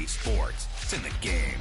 UFC sports. It's in the game.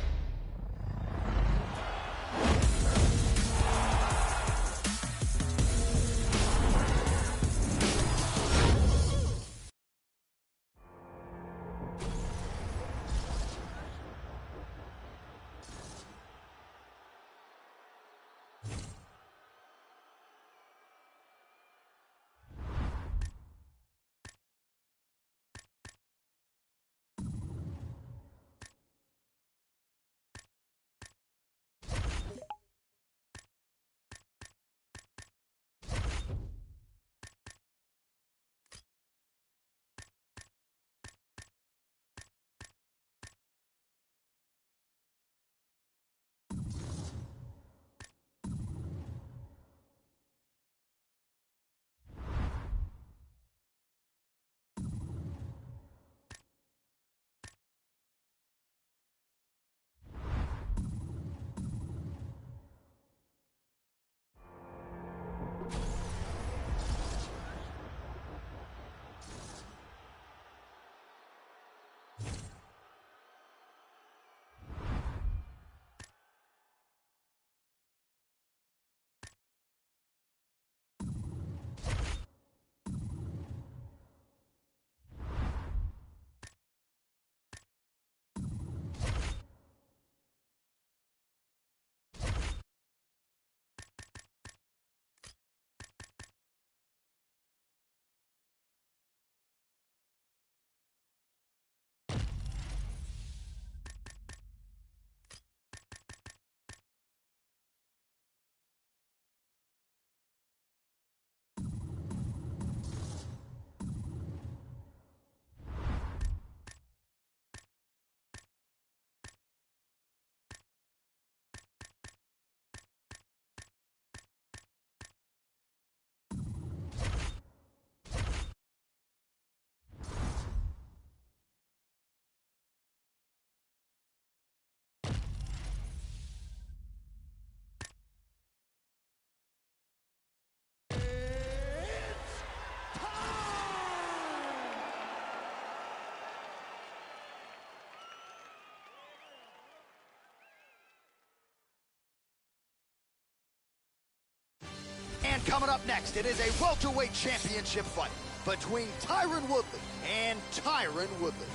And coming up next, it is a welterweight championship fight between Tyron Woodley and Tyron Woodley.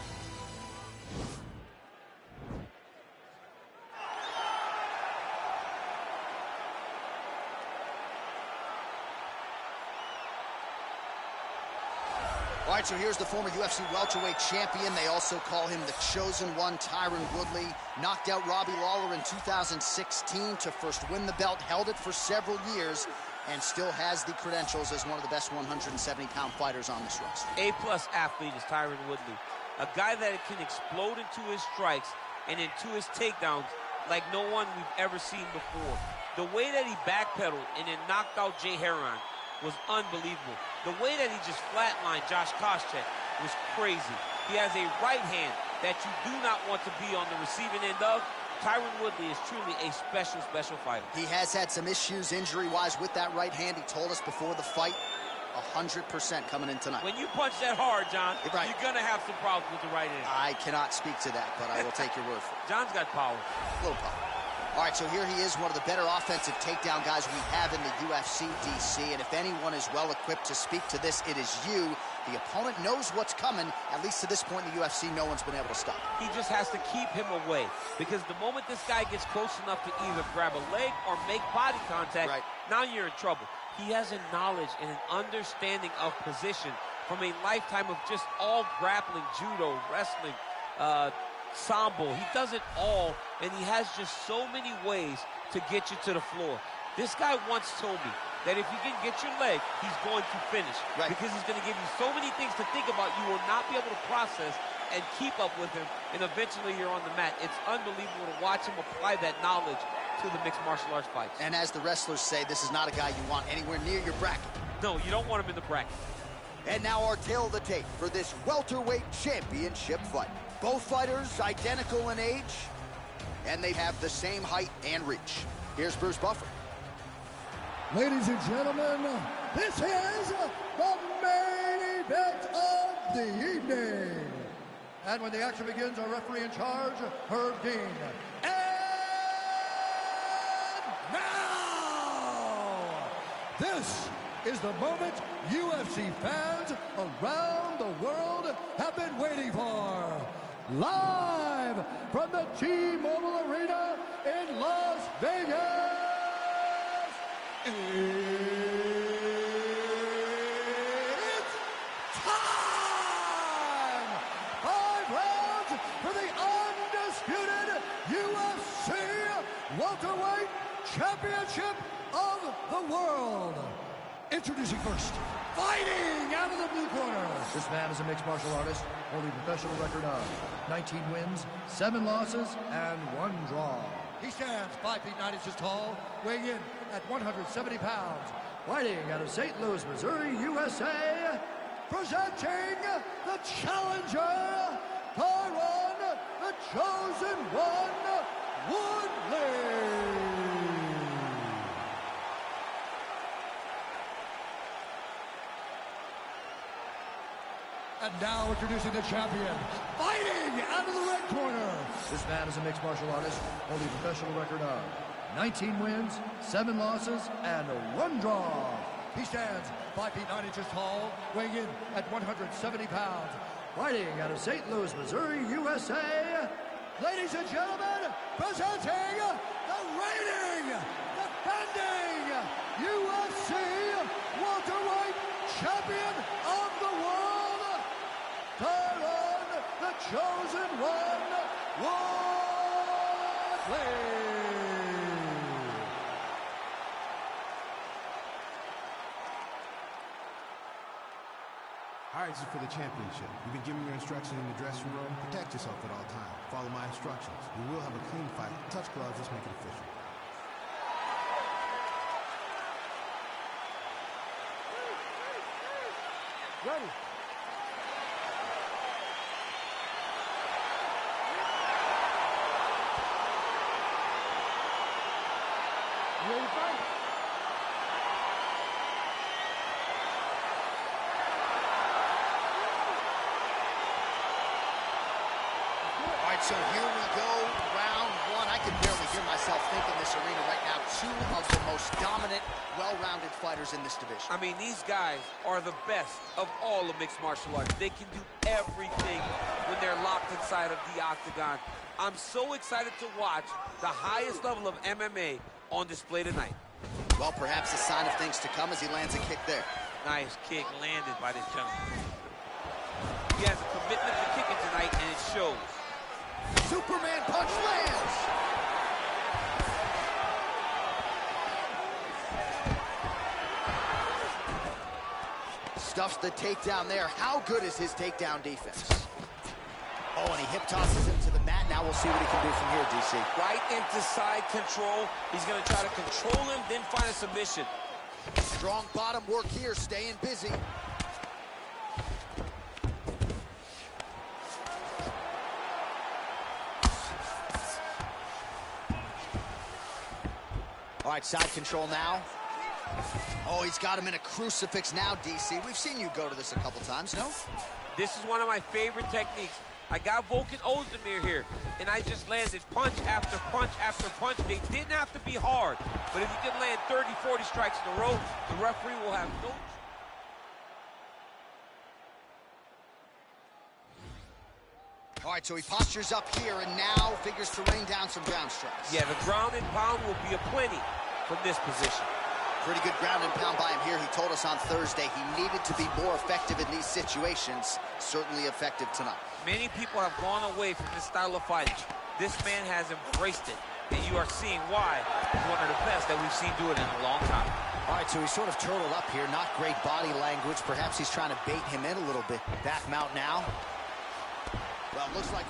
All right, so here's the former UFC welterweight champion. They also call him the Chosen One, Tyron Woodley. Knocked out Robbie Lawler in 2016 to first win the belt, held it for several years, and still has the credentials as one of the best 170-pound fighters on this roster. A-plus athlete is Tyron Woodley. A guy that can explode into his strikes and into his takedowns like no one we've ever seen before. The way that he backpedaled and then knocked out Jay Heron was unbelievable. The way that he just flatlined Josh Koscheck was crazy. He has a right hand that you do not want to be on the receiving end of. Tyron Woodley is truly a special, special fighter. He has had some issues injury-wise with that right hand. He told us before the fight, 100% coming in tonight. When you punch that hard, John, right, you're going to have some problems with the right hand. I cannot speak to that, but I will take your word for it. John's got power. A little power. All right, so here he is, one of the better offensive takedown guys we have in the UFC, DC, and if anyone is well-equipped to speak to this, it is you. The opponent knows what's coming. At least to this point in the UFC, no one's been able to stop him. He just has to keep him away, because the moment this guy gets close enough to either grab a leg or make body contact, now you're in trouble. He has a knowledge and an understanding of position from a lifetime of just all grappling, judo, wrestling, sambo. He does it all, and he has just so many ways to get you to the floor. This guy once told me that if you can get your leg, he's going to finish. Because he's going to give you so many things to think about, you will not be able to process and keep up with him, and eventually you're on the mat. It's unbelievable to watch him apply that knowledge to the mixed martial arts fights. And as the wrestlers say, this is not a guy you want anywhere near your bracket. No, you don't want him in the bracket. And now our tale of the tape for this welterweight championship fight. Both fighters identical in age, and they have the same height and reach. Here's Bruce Buffer. Ladies and gentlemen, this is the main event of the evening. And when the action begins, our referee in charge, Herb Dean. And now, this is the moment UFC fans around the world have been waiting for. Live from the T-Mobile Arena in Las Vegas, it's time! 5 rounds for the undisputed UFC Welterweight Championship of the World. Introducing first, fighting out of the blue corner. This man is a mixed martial artist, holding a professional record of 19 wins, 7 losses, and 1 draw. He stands 5 feet 9 inches tall, weighing in at 170 pounds. Fighting out of St. Louis, Missouri, USA, presenting the challenger, Tyron, the Chosen One, Woodley. And now introducing the champion, fighting out of the red corner. This man is a mixed martial artist, holding a professional record of 19 wins, 7 losses, and 1 draw. He stands 5 feet 9 inches tall, weighing in at 170 pounds. Fighting out of St. Louis, Missouri, USA, ladies and gentlemen, presenting the reigning, defending UFC welterweight champion of the world, Tyron, the Chosen One, Woodley. All right, this is for the championship. You've been giving your instructions in the dressing room. Protect yourself at all times. Follow my instructions. We will have a clean fight. Touch gloves, let's make it official. Ready. You ready to fight? All right, so here we go, round 1. I can barely hear myself think in this arena right now. 2 of the most dominant, well-rounded fighters in this division. I mean, these guys are the best of all of mixed martial arts. They can do everything when they're locked inside of the octagon. I'm so excited to watch the highest level of MMA on display tonight. Well, perhaps a sign of things to come as he lands a kick there. Nice kick landed by this gentleman. He has a commitment to kicking tonight, and it shows. Superman punch lands. Stuffs the takedown there. How good is his takedown defense? Oh, and he hip tosses him to the mat. Now we'll see what he can do from here, DC. Right into side control. He's going to try to control him, then find a submission. Strong bottom work here, staying busy. All right, side control now. Oh, he's got him in a crucifix now, DC. We've seen you go to this a couple times, no? This is one of my favorite techniques. I got Volkan Ozdemir here, and I just landed punch after punch after punch. They didn't have to be hard, but if you can land 30, 40 strikes in a row, the referee will have no... All right, so he postures up here and now figures to rain down some ground strikes. Yeah, the ground and pound will be aplenty from this position. Pretty good ground and pound by him here. He told us on Thursday he needed to be more effective in these situations. Certainly effective tonight. Many people have gone away from this style of fighting. This man has embraced it, and you are seeing why he's one of the best that we've seen do it in a long time. All right, so he's sort of turtled up here. Not great body language. Perhaps he's trying to bait him in a little bit. Back mount now. Well, looks like...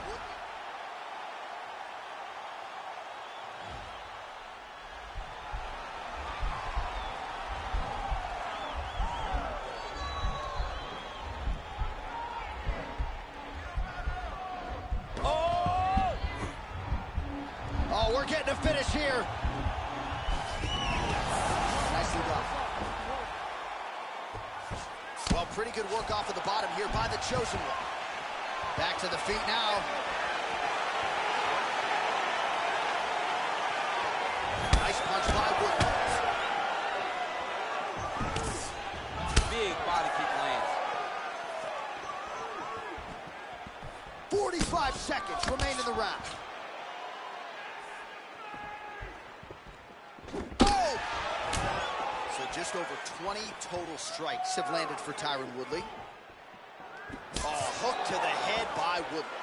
Oh, we're getting a finish here. Nicely done. Well, pretty good work off of the bottom here by the Chosen One. Back to the feet now. Nice punch by Woodley. Big body kick lands. 45 seconds remain in the round. Oh! So just over 20 total strikes have landed for Tyron Woodley. Oh, hook to the head by Woodley.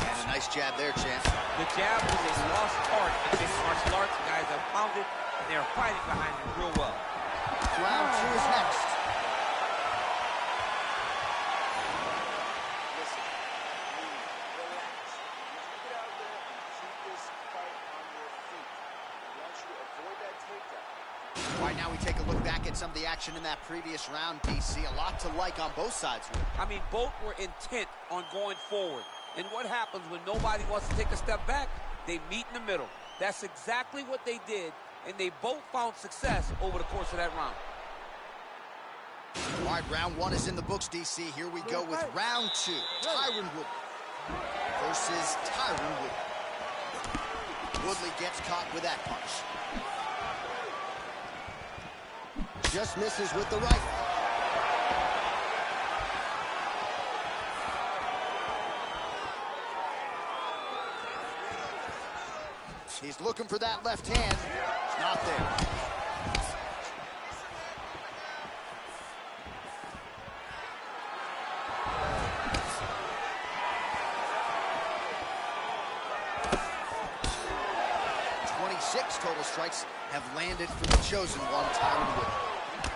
And a nice jab there, champ. The jab is a lost art in mixed martial arts. Guys have found it, and they're fighting behind it real well. Round 2 is next. All right, now we take a look back at some of the action in that previous round, DC. A lot to like on both sides. I mean, both were intent on going forward. And what happens when nobody wants to take a step back? They meet in the middle. That's exactly what they did, and they both found success over the course of that round. All right, round 1 is in the books, DC. Here we go with round 2. Tyron Woodley versus Tyron Woodley. Woodley gets caught with that punch. Just misses with the right. He's looking for that left hand. It's not there. Total strikes have landed for the chosen one, Tyron Woodley.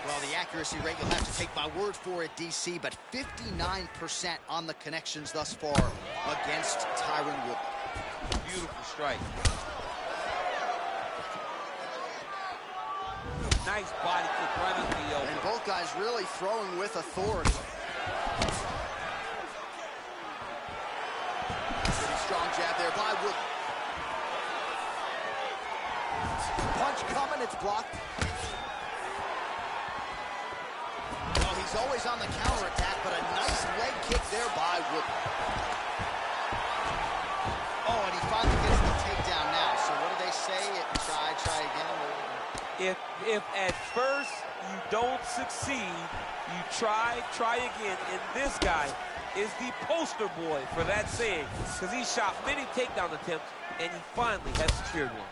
Well, the accuracy rate, you'll have to take my word for it, DC, but 59% on the connections thus far against Tyron Woodley. Beautiful strike. Nice body kick right under the elbow. And both guys really throwing with authority. Pretty strong jab there by Woodley. Punch coming, it's blocked. Well, he's always on the counterattack, but a nice leg kick there by Woodley. Oh, and he finally gets the takedown now. So what do they say? Try again. If at first you don't succeed, you try again. And this guy is the poster boy for that saying, because he shot many takedown attempts, and he finally has secured one.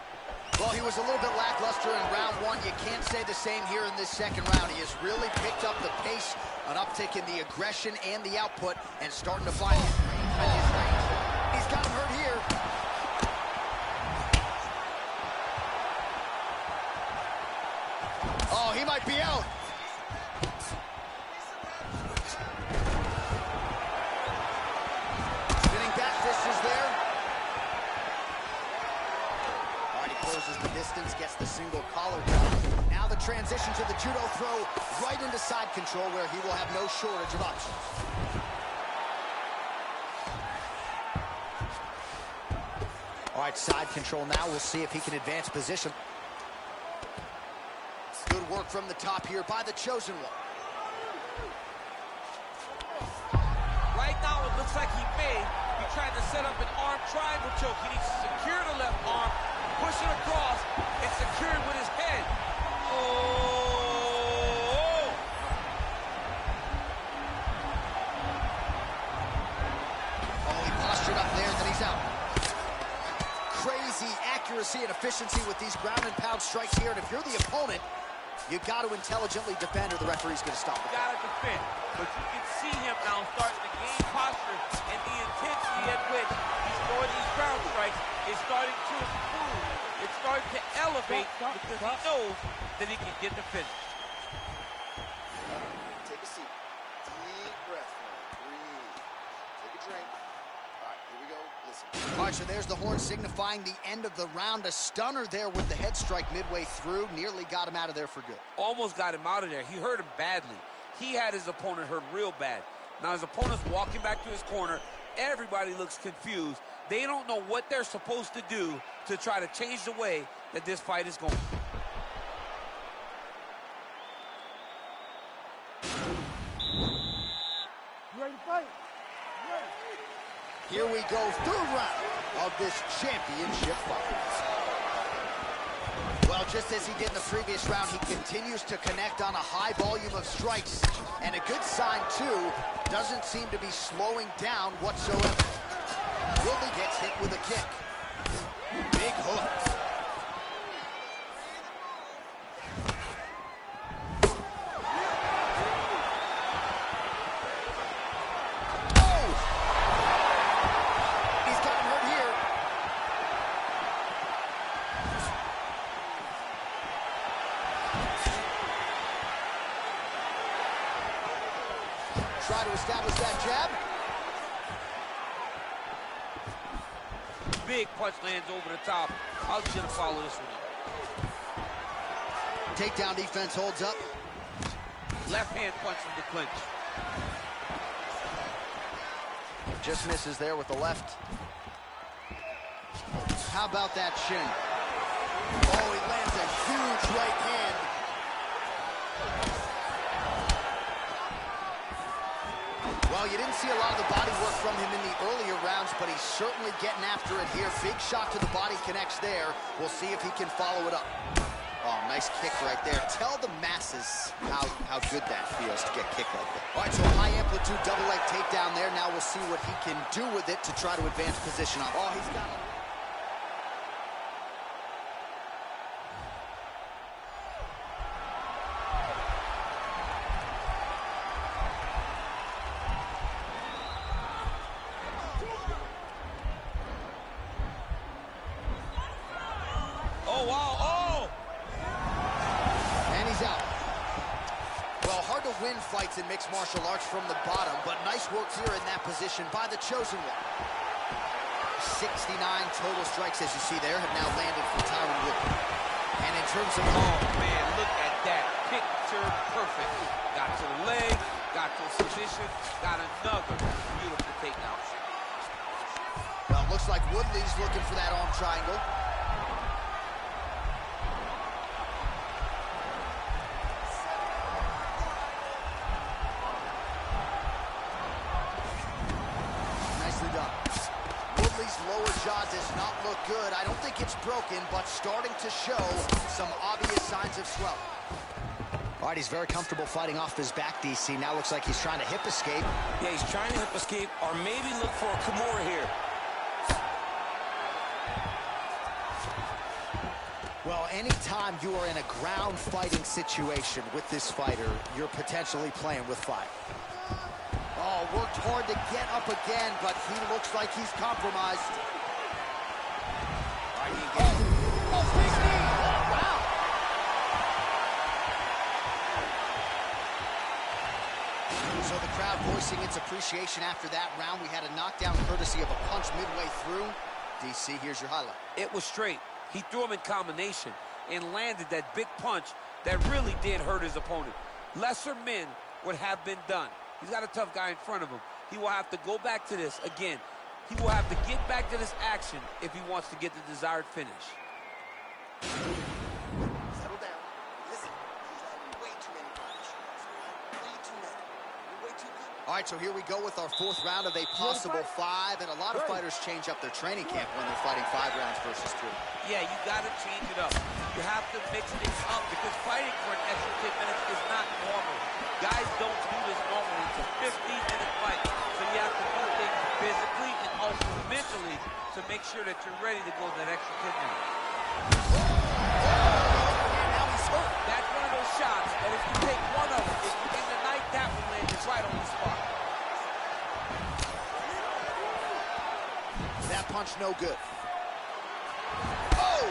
Well, he was a little bit lackluster in round 1. You can't say the same here in this second round. He has really picked up the pace, an uptick in the aggression and the output, and starting to find his range. He's got him hurt here. Oh, he might be out. Spinning back fist is there. Closes the distance, gets the single collar down. Now the transition to the judo throw right into side control, where he will have no shortage of options. All right, side control now. We'll see if he can advance position. Good work from the top here by the chosen one. Right now, it looks like he may be trying to set up an arm triangle choke. He needs to secure the left arm, push it across, and secure it with his head. Oh! Oh, he postured up there, then he's out. Crazy accuracy and efficiency with these ground and pound strikes here, and if you're the opponent, you got to intelligently defend, or the referee's going to stop it. Got to defend, but you can see him now starting to gain posture, and the intensity at which he's throwing these ground strikes is starting to improve. It's starting to elevate because he knows that he can get the finish. Take a seat. Deep breath. Breathe. Take a drink. All right, here we go. Listen. All right, so there's the horn signifying the end of the round. A stunner there with the head strike midway through. Nearly got him out of there for good. Almost got him out of there. He hurt him badly. He had his opponent hurt real bad. Now his opponent's walking back to his corner. Everybody looks confused. They don't know what they're supposed to do to try to change the way that this fight is going. here we go, third round of this championship fight. Well, just as he did in the previous round, he continues to connect on a high volume of strikes. And a good sign, too, doesn't seem to be slowing down whatsoever. Woodley gets hit with a kick. Big hooks. Try to establish that jab. Big punch lands over the top. How's he gonna follow this one? Takedown defense holds up. Left hand punch from the clinch. Just misses there with the left. How about that shin? Oh, he lands a huge right hand. Well, you didn't see a lot of the body work from him in the earlier rounds, but he's certainly getting after it here. Big shot to the body connects there. We'll see if he can follow it up. Oh, nice kick right there. Tell the masses how good that feels to get kicked like that. All right, so high amplitude double leg takedown there. Now we'll see what he can do with it to try to advance position on. Oh, he's got it. Oh, wow, oh! And he's out. Well, hard to win fights in mixed martial arts from the bottom, but nice work here in that position by the chosen one. 69 total strikes, as you see there, have now landed for Tyron Woodley. And in terms of... Oh, man, look at that. Picture perfect. Got to the leg, got to a submission, got another beautiful takedown. Well, looks like Woodley's looking for that arm triangle. Lower jaw does not look good. I don't think it's broken, but starting to show some obvious signs of swelling. All right, he's very comfortable fighting off his back, DC. Now looks like he's trying to hip escape. Yeah, he's trying to hip escape or maybe look for a Kimura here. Well, anytime you are in a ground fighting situation with this fighter, you're potentially playing with fire. Oh, worked hard to get up again, but he looks like he's compromised. All right, he again. Oh, big knee! Wow! So the crowd voicing its appreciation after that round. We had a knockdown courtesy of a punch midway through. DC, here's your highlight. It was straight. He threw him in combination and landed that big punch that really did hurt his opponent. Lesser men would have been done. He's got a tough guy in front of him. He will have to go back to this. Again, he will have to get back to this action if he wants to get the desired finish. Settle down. Listen, he's had way too many punches. Way too many. You're way too good. All right, so here we go with our fourth round of a possible 5, and a lot of fighters change up their training camp when they're fighting 5 rounds versus 3. Yeah, you got to change it up. You have to mix things up because fighting for an extra 10 minutes is not normal. Guys don't do this normally. It's a 15-minute fight. So you have to do things physically and also mentally to make sure that you're ready to go that extra 10 minutes. And now he's hurt. That's one of those shots that if you take one of them, if you in the night, that one lands right on the spot. That punch no good. Oh!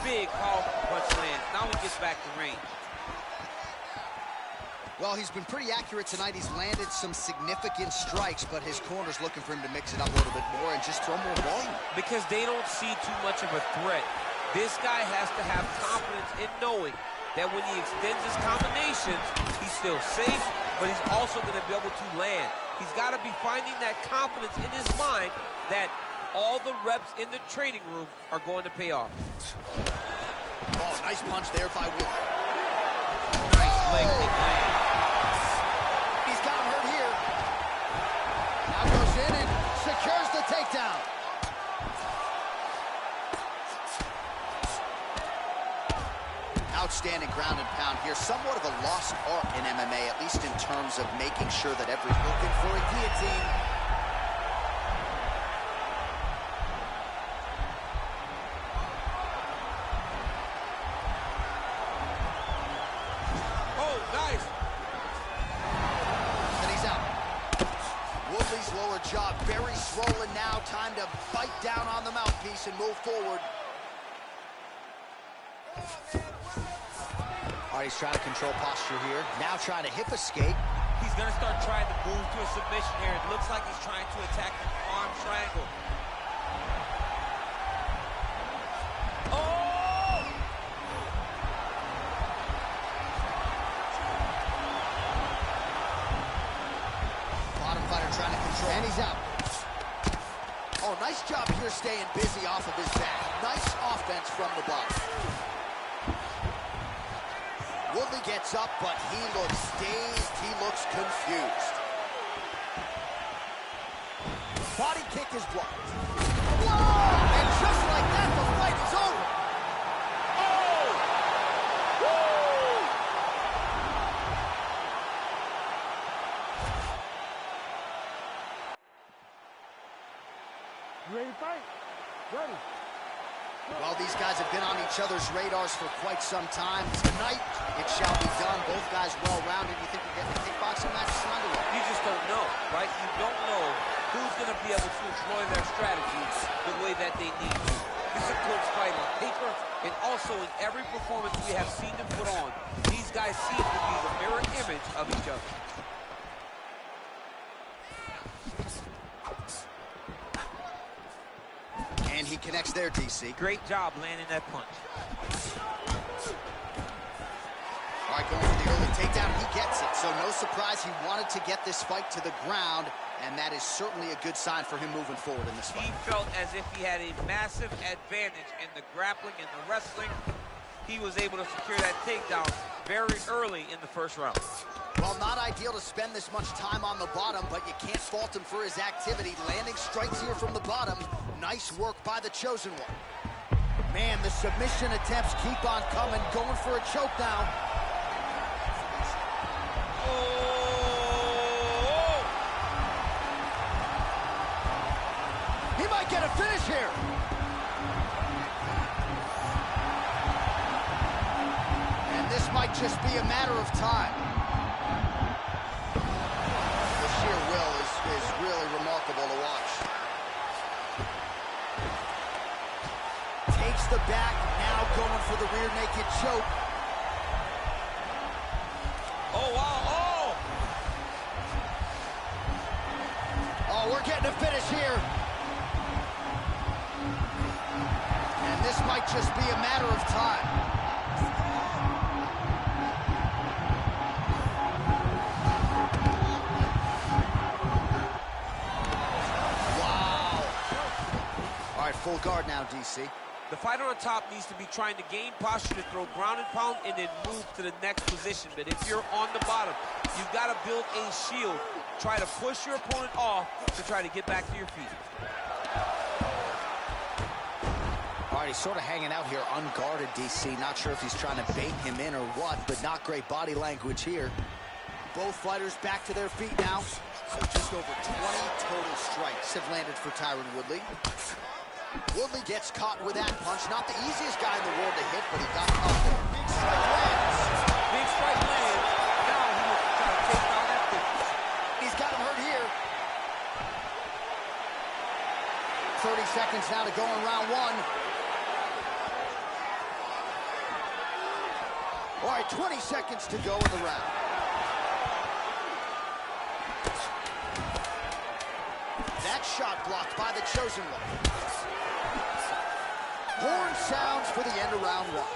Big, powerful punch lands. Now he gets back to range. Well, he's been pretty accurate tonight. He's landed some significant strikes, but his corner's looking for him to mix it up a little bit more and just throw more volume. Because they don't see too much of a threat. This guy has to have confidence in knowing that when he extends his combinations, he's still safe, but he's also going to be able to land. He's got to be finding that confidence in his mind that all the reps in the training room are going to pay off. Oh, nice punch there by Woodley. Nice MMA, at least in terms of making sure that looking for a guillotine. Oh, nice. And he's out. Woodley's lower jaw very swollen now. Time to bite down on the mouthpiece and move forward. All right, he's trying to control posture here. Now trying to hip escape. He's going to start trying to move to a submission here. It looks like he's trying to attack the arm triangle. Oh! Bottom fighter trying to control. And he's out. Oh, nice job here staying busy off of his back. Nice offense from the bottom. Woodley gets up, but he looks dazed. He looks confused. Body kick is blocked. Whoa! And just like that, the fight is over. Oh! Woo! You ready to fight? Ready. Well, these guys have been on each other's radars for quite some time. Tonight, it shall be done. Both guys well-rounded. You think we're getting a kickboxing match underway? You just don't know, right? You don't know who's going to be able to employ their strategies the way that they need to. This is a close fight on paper, and also in every performance we have seen them put on, these guys seem to be the mirror image of each other. And he connects there, DC. Great job landing that punch. All right, going for the early takedown. He gets it, so no surprise he wanted to get this fight to the ground, and that is certainly a good sign for him moving forward in this fight. He felt as if he had a massive advantage in the grappling and the wrestling. He was able to secure that takedown very early in the first round. Well, not ideal to spend this much time on the bottom, but you can't fault him for his activity. Landing strikes here from the bottom. Nice work by the chosen one. Man, the submission attempts keep on coming. Going for a choke now. Oh! He might get a finish here. And this might just be a matter of time. The sheer will is really remarkable to watch. Takes the back, now going for the rear naked choke. Oh, wow, oh! Oh, we're getting a finish here. And this might just be a matter of time. Wow. All right, full guard now, DC. The fighter on top needs to be trying to gain posture to throw ground and pound and then move to the next position. But if you're on the bottom, you've got to build a shield. Try to push your opponent off to try to get back to your feet. All right, he's sort of hanging out here unguarded, DC. Not sure if he's trying to bait him in or what, but not great body language here. Both fighters back to their feet now. So just over 20 total strikes have landed for Tyron Woodley. Woodley gets caught with that punch. Not the easiest guy in the world to hit, but he got caught there. Big strike lands. Big strike lands. Now he will try to take down that finish. He's got him hurt here. 30 seconds now to go in round one. All right, 20 seconds to go in the round. That shot blocked by the chosen one. Horn sounds for the end of round one.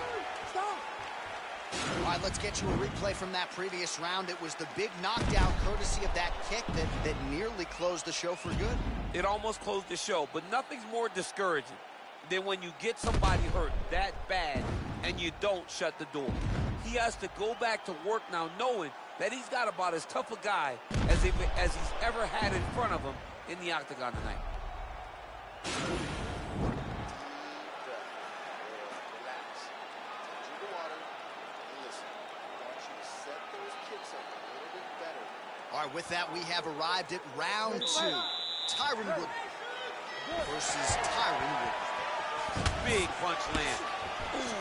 All right, let's get you a replay from that previous round. It was the big knockdown courtesy of that kick that nearly closed the show for good. It almost closed the show, but nothing's more discouraging than when you get somebody hurt that bad and you don't shut the door. He has to go back to work now knowing that he's got about as tough a guy as he's ever had in front of him in the octagon tonight. Relax. Drink the water and listen. I want you to set those kicks up. All right, with that, we have arrived at round 2. Tyron Woodley versus Tyron Woodley. Big punch land. Ooh.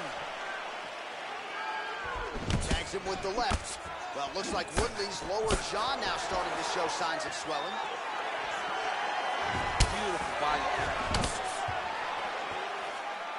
Tags him with the left. Well, it looks like Woodley's lower jaw now starting to show signs of swelling. Beautiful body.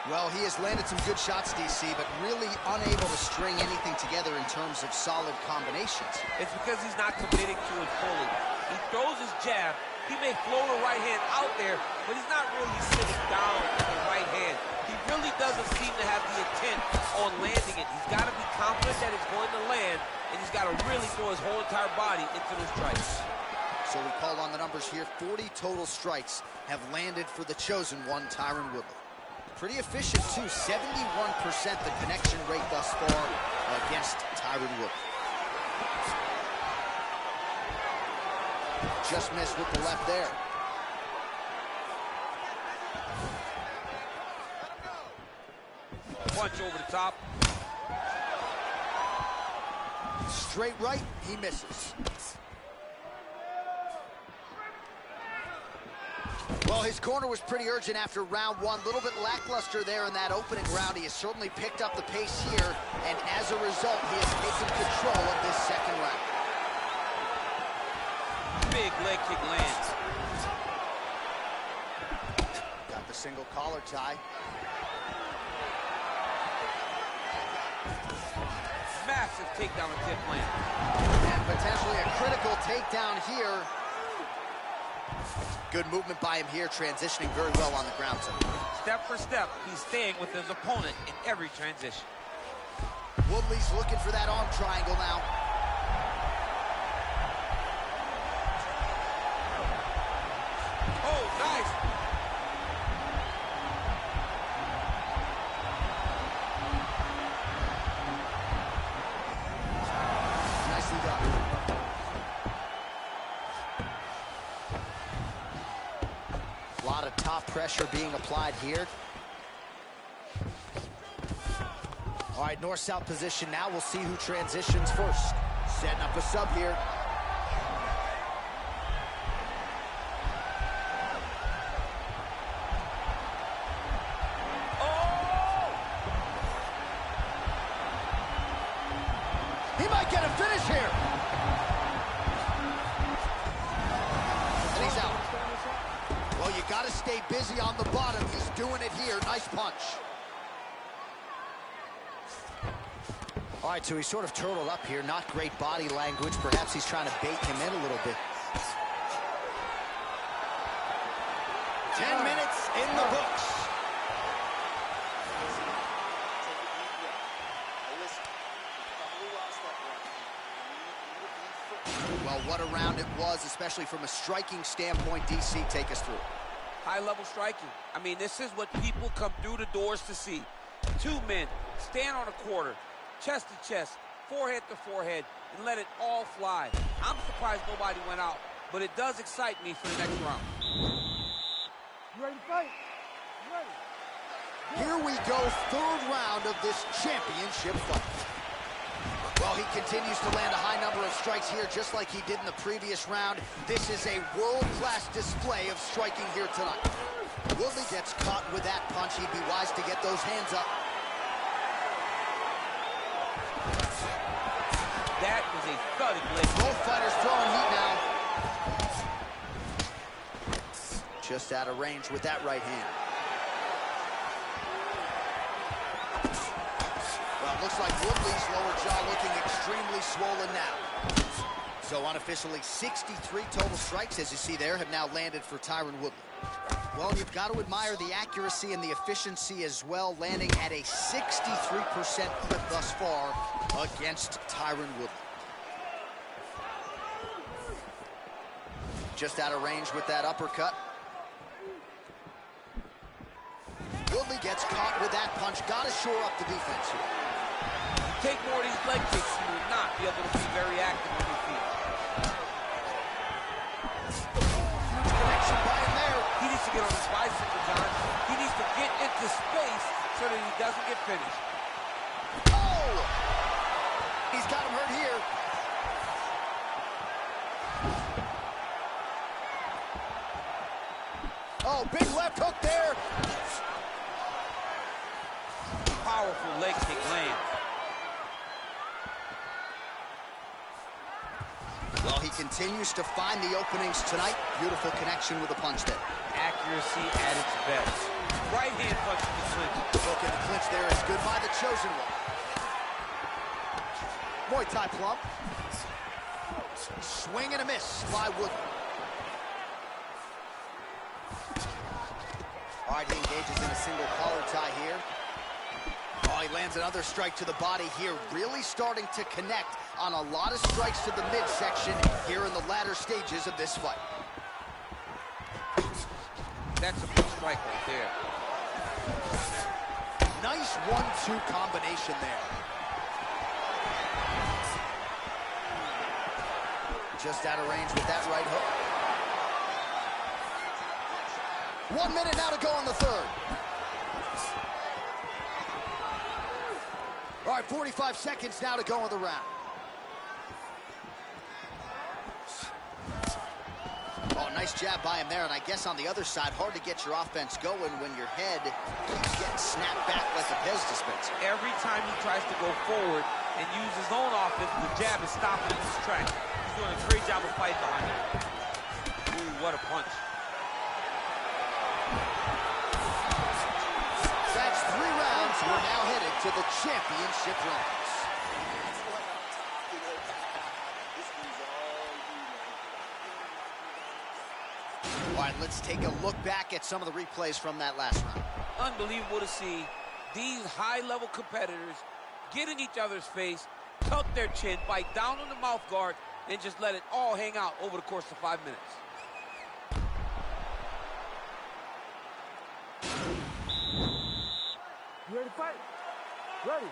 Well, he has landed some good shots, DC, but really unable to string anything together in terms of solid combinations. It's because he's not committing to it fully. He throws his jab. He may float a right hand out there, but he's not really sitting down with the right hand. He really doesn't seem to have the intent on landing it. He's got to be confident that it's going to land, and he's got to really throw his whole entire body into those strikes. So we call on the numbers here. 40 total strikes have landed for the chosen one, Tyron Woodley. Pretty efficient, too. 71% the connection rate thus far against Tyron Woodley. Just missed with the left there. Punch over the top. Straight right, he misses. Well, his corner was pretty urgent after round 1. A little bit lackluster there in that opening round. He has certainly picked up the pace here, and as a result, he has taken control of this second round. Big leg kick lands. Got the single collar tie. Massive takedown and tip land. And potentially a critical takedown here. Good movement by him here, transitioning very well on the ground zone. Step for step, he's staying with his opponent in every transition. Woodley's looking for that arm triangle now. Oh, nice. Nicely done. A lot of top pressure being applied here. All right, north-south position now. We'll see who transitions first. Setting up a sub here. He might get a finish here. And he's out. Well, you got to stay busy on the bottom. He's doing it here. Nice punch. All right, so he's sort of turtled up here. Not great body language. Perhaps he's trying to bait him in a little bit. 10 minutes in the books. Well, what a round it was, especially from a striking standpoint. DC, take us through. High-level striking. I mean, this is what people come through the doors to see. Two men stand on a quarter, chest to chest, forehead to forehead, and let it all fly. I'm surprised nobody went out, but it does excite me for the next round. You ready to fight? You ready? Here we go, third round of this championship fight. Well, he continues to land a high number of strikes here, just like he did in the previous round. This is a world-class display of striking here tonight. Woodley gets caught with that punch. He'd be wise to get those hands up. That was a thudding leg. Both fighters throwing heat now. Just out of range with that right hand. Well, it looks like Woodley's lower jaw looking extremely swollen now. So unofficially, 63 total strikes, as you see there, have now landed for Tyron Woodley. Well, you've got to admire the accuracy and the efficiency as well, landing at a 63% clip thus far against Tyron Woodley. Just out of range with that uppercut. Woodley gets caught with that punch. Got to shore up the defense here. Take more of these leg kicks, you will not be able to be very active on your feet. Connection by him there. He needs to get on his bicycle, John. He needs to get into space so that he doesn't get finished. Oh! He's got him hurt here. Oh, big left hook there. Powerful leg kick land. Well, he continues to find the openings tonight. Beautiful connection with the punch there. Accuracy at its best. Right hand punch in the clinch. Look at the clinch there is good by the chosen one. Muay Thai plump. Swing and a miss by Woodley. All right, he engages in a single collar tie here. Oh, he lands another strike to the body here. Really starting to connect on a lot of strikes to the midsection here in the latter stages of this fight. That's a big strike right there. Nice 1-2 combination there. Just out of range with that right hook. 1 minute now to go in the third. All right, 45 seconds now to go in the round. Oh, nice jab by him there, and I guess on the other side, hard to get your offense going when your head keeps getting snapped back like a Pez dispenser. Every time he tries to go forward and use his own offense, the jab is stopping in his tracks. He's doing a great job of fighting behind him. Ooh, what a punch. That's 3 rounds. We're now headed to the championship rounds. All right, let's take a look back at some of the replays from that last round. Unbelievable to see these high-level competitors get in each other's face, tuck their chin, bite down on the mouth guard, and just let it all hang out over the course of 5 minutes. You ready to fight? Ready.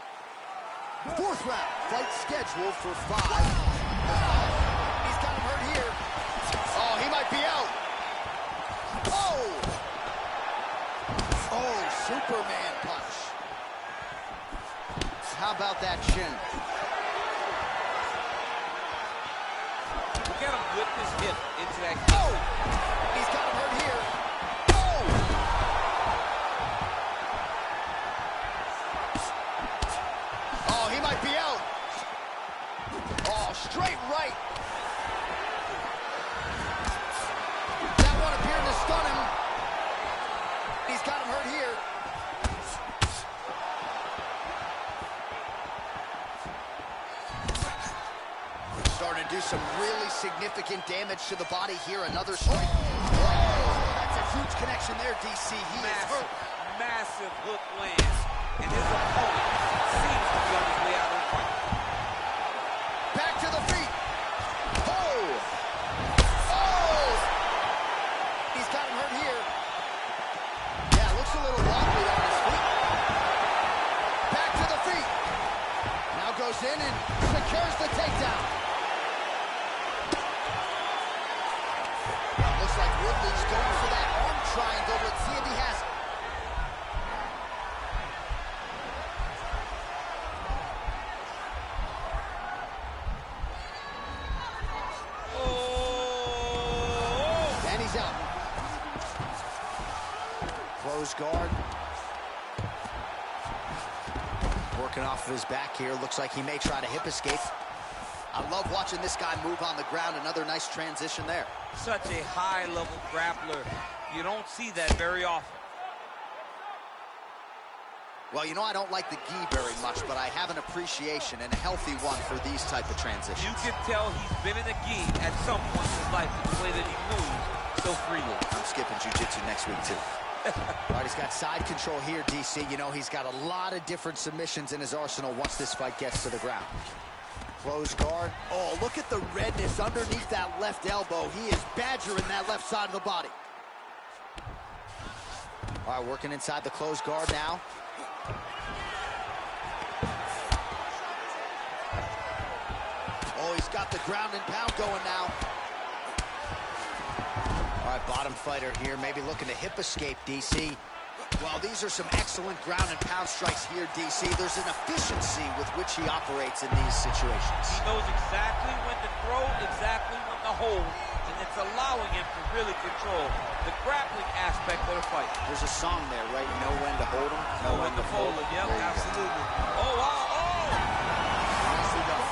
Fourth round, fight scheduled for 5. He's got him hurt here. Oh, he might be out. Oh! Oh, Superman punch. How about that chin? Look at him whip his hip into that. Oh! He's got him hurt here. Oh! Oh, he might be out. Oh, straight right. That one appeared to stun him. He's got him hurt here. Starting to do some really significant damage to the body here. Another strike. Oh, that's a huge connection there, DC. He is hurt. Massive hook lands, and his opponent seems to be on his way out of the fight. Back to the feet. Oh! Oh! He's got him hurt here. Yeah, looks a little wobbly on his feet. Back to the feet. Now goes in and secures the takedown. Looks like Woodley's going for that arm triangle. Let's see if he has it. And he's out. Close guard. Working off of his back here. Looks like he may try to hip escape. I love watching this guy move on the ground. Another nice transition there. Such a high-level grappler. You don't see that very often. Well, you know, I don't like the gi very much, but I have an appreciation and a healthy one for these type of transitions. You can tell he's been in a gi at some point in his life with the way that he moves so freely. I'm skipping jiu-jitsu next week, too. All right, he's got side control here, DC. You know, he's got a lot of different submissions in his arsenal once this fight gets to the ground. Close guard. Oh, look at the redness underneath that left elbow. He is badgering that left side of the body. All right, working inside the closed guard now. Oh, he's got the ground and pound going now. All right, bottom fighter here, maybe looking to hip escape, DC. Well, these are some excellent ground and pound strikes here, DC. There's an efficiency with which he operates in these situations. He knows exactly when to throw, exactly when to hold, and it's allowing him to really control the grappling aspect of the fight. There's a song there, right? Know when to hold him, Know when to fold him. Yep, absolutely. Oh, wow. Oh! Nicely done.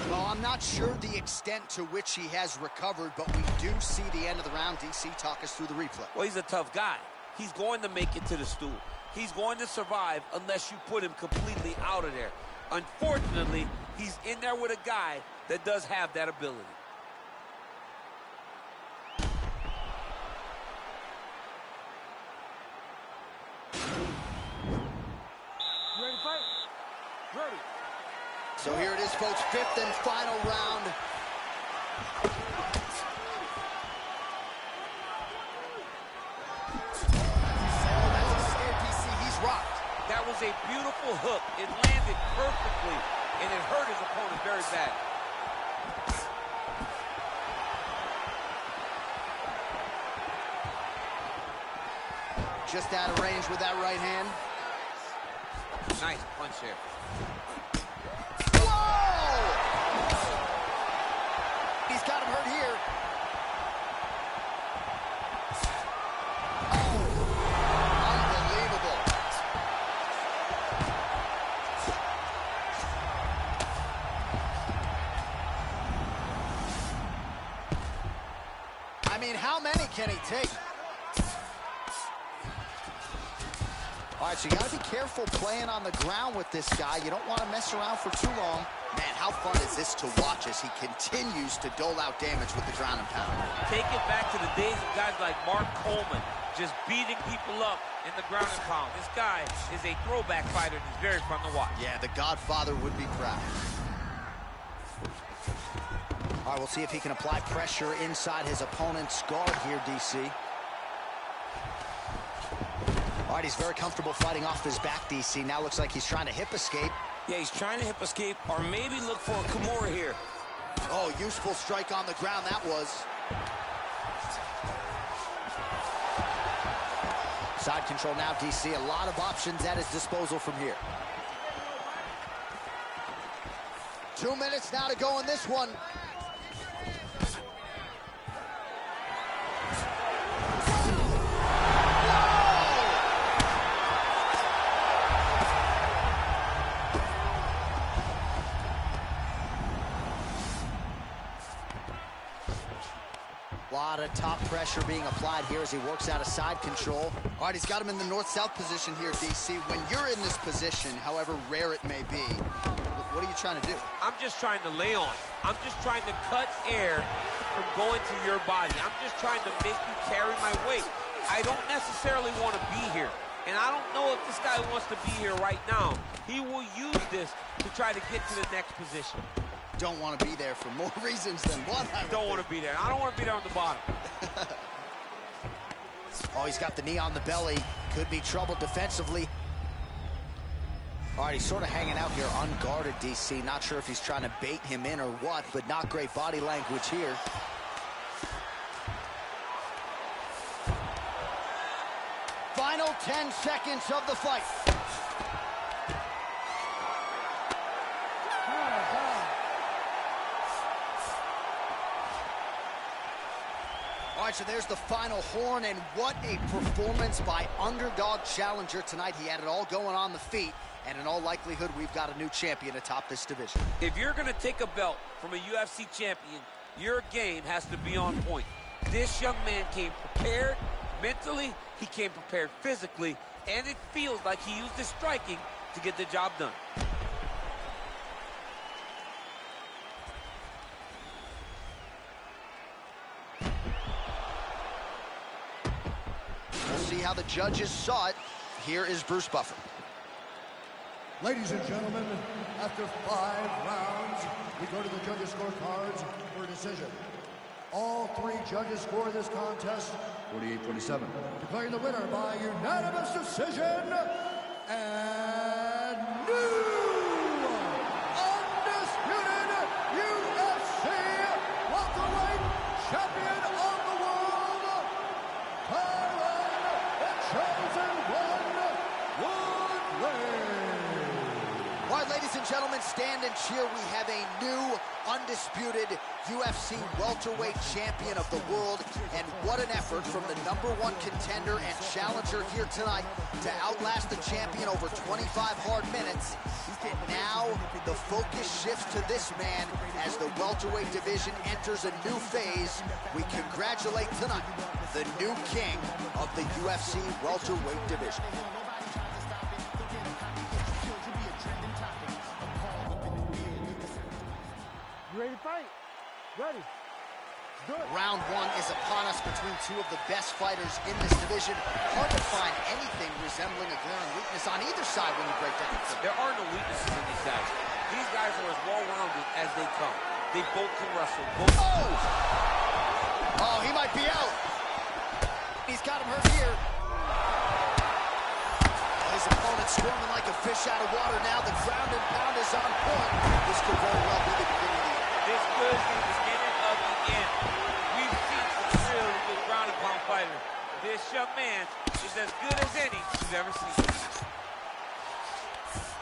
Well, I'm not sure the extent to which he has recovered, but we do see the end of the round. DC, talk us through the replay. Well, he's a tough guy. He's going to make it to the stool. He's going to survive unless you put him completely out of there. Unfortunately, he's in there with a guy that does have that ability. You ready to fight? Ready. So here it is, folks, fifth and final round. He's rocked. That was a beautiful hook. It landed perfectly, and it hurt his opponent very bad. Just out of range with that right hand. Nice punch there. He's got him hurt here. Unbelievable. I mean, how many can he take? All right, so you got to be careful playing on the ground with this guy. You don't want to mess around for too long. Man, how fun is this to watch as he continues to dole out damage with the ground and pound? Take it back to the days of guys like Mark Coleman, just beating people up in the ground and pound. This guy is a throwback fighter, and he's very fun to watch. Yeah, the Godfather would be proud. All right, we'll see if he can apply pressure inside his opponent's guard here, DC. All right, he's very comfortable fighting off his back, DC. Now looks like he's trying to hip escape. Yeah, he's trying to hip escape or maybe look for a Kimura here. Oh, useful strike on the ground that was. Side control now, DC. A lot of options at his disposal from here. 2 minutes now to go in this one. A lot of top pressure being applied here as he works out of side control. All right, he's got him in the north-south position here, DC. When you're in this position, however rare it may be, what are you trying to do? I'm just trying to lay on. I'm just trying to cut air from going to your body. I'm just trying to make you carry my weight. I don't necessarily want to be here. And I don't know if this guy wants to be here right now. He will use this to try to get to the next position. Don't want to be there for more reasons than one. I don't want to be there. I don't want to be there on the bottom. Oh, he's got the knee on the belly. Could be trouble defensively. All right, he's sort of hanging out here unguarded, DC. Not sure if he's trying to bait him in or what, but not great body language here. Final 10 seconds of the fight. All right, so there's the final horn, and what a performance by underdog challenger tonight. He had it all going on the feet, and in all likelihood, we've got a new champion atop this division. If you're going to take a belt from a UFC champion, your game has to be on point. This young man came prepared mentally, he came prepared physically, and it feels like he used his striking to get the job done. We'll see how the judges saw it. Here is Bruce Buffer. Ladies and gentlemen, after 5 rounds, we go to the judges' scorecards for a decision. All 3 judges score this contest 48-47. Declaring the winner by unanimous decision, and new undisputed UFC welterweight champion of the world, and gentlemen, stand and cheer. We have a new, undisputed UFC welterweight champion of the world. And what an effort from the #1 contender and challenger here tonight to outlast the champion over 25 hard minutes. And now the focus shifts to this man as the welterweight division enters a new phase. We congratulate tonight the new king of the UFC welterweight division. You ready to fight? Ready. Good. Round 1 is upon us between two of the best fighters in this division. Hard to find anything resembling a glaring weakness on either side when you break down. There are no weaknesses in these guys. These guys are as well-rounded as they come. They both can wrestle. Oh, he might be out. He's got him hurt here. His opponent squirming like a fish out of water now. The ground and pound is on point. This could very well be the beginning of the end. This could be the beginning of the end. We've seen some really good ground and pound fighters. This young man is as good as any you've ever seen.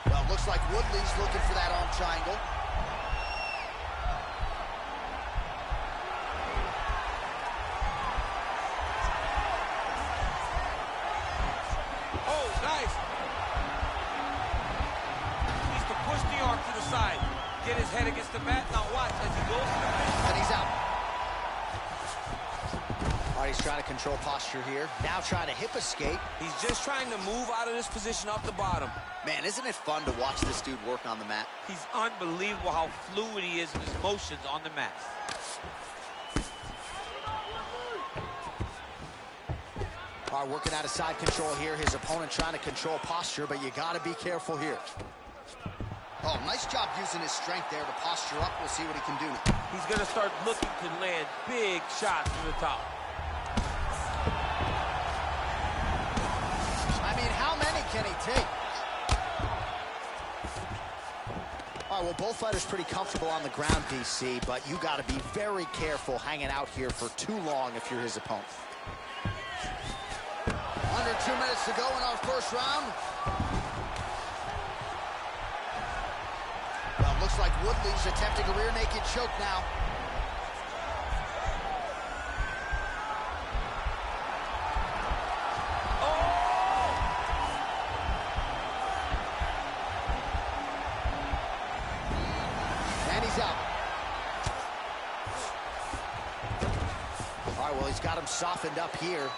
Well, looks like Woodley's looking for that arm triangle. Oh, nice. Needs to push the arm to the side. Get his head against the mat. Now watch as he goes to the finish. And he's out. All right, he's trying to control posture here. Now trying to hip escape. He's just trying to move out of this position off the bottom. Man, isn't it fun to watch this dude work on the mat? He's unbelievable how fluid he is in his motions on the mat. All right, working out of side control here. His opponent trying to control posture, but you got to be careful here. Oh, nice job using his strength there to posture up. We'll see what he can do now. He's going to start looking to land big shots from the top. I mean, how many can he take? All right, well, both fighters pretty comfortable on the ground, DC, but you got to be very careful hanging out here for too long if you're his opponent. Under 2 minutes to go in our first round. Well, looks like Woodley's attempting a rear naked choke now. And he's out. All right, well, he's got him softened up here.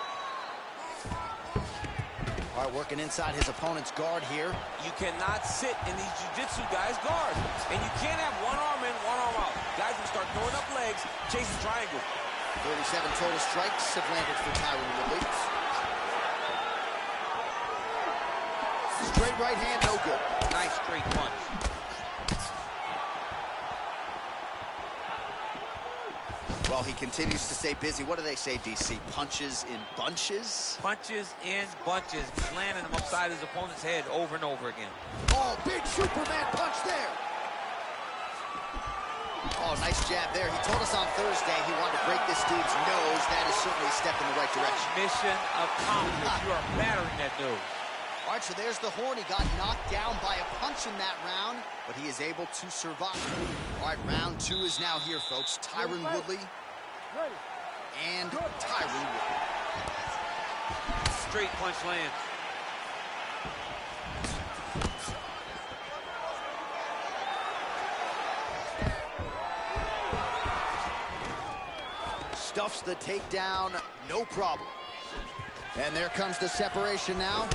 All right, working inside his opponent's guard here. You cannot sit in these jiu-jitsu guys' guard. And you can't have one arm in, one arm out. Guys will start throwing up legs, chasing triangles. 37 total strikes have landed for Tyron Woodley. Straight right hand, no good. Nice straight punch. Well, he continues to stay busy. What do they say, DC? Punches in bunches? Punches in bunches. He's landing them upside his opponent's head over and over again. Oh, big Superman punch there. Oh, nice jab there. He told us on Thursday he wanted to break this dude's nose. That is certainly a step in the right direction. Mission accomplished. You are battering that nose. All right, so there's the horn. He got knocked down by a punch in that round, but he is able to survive. All right, round 2 is now here, folks. Tyron Woodley and Tyron Woodley. Straight punch lands. Stuffs the takedown, no problem. And there comes the separation now.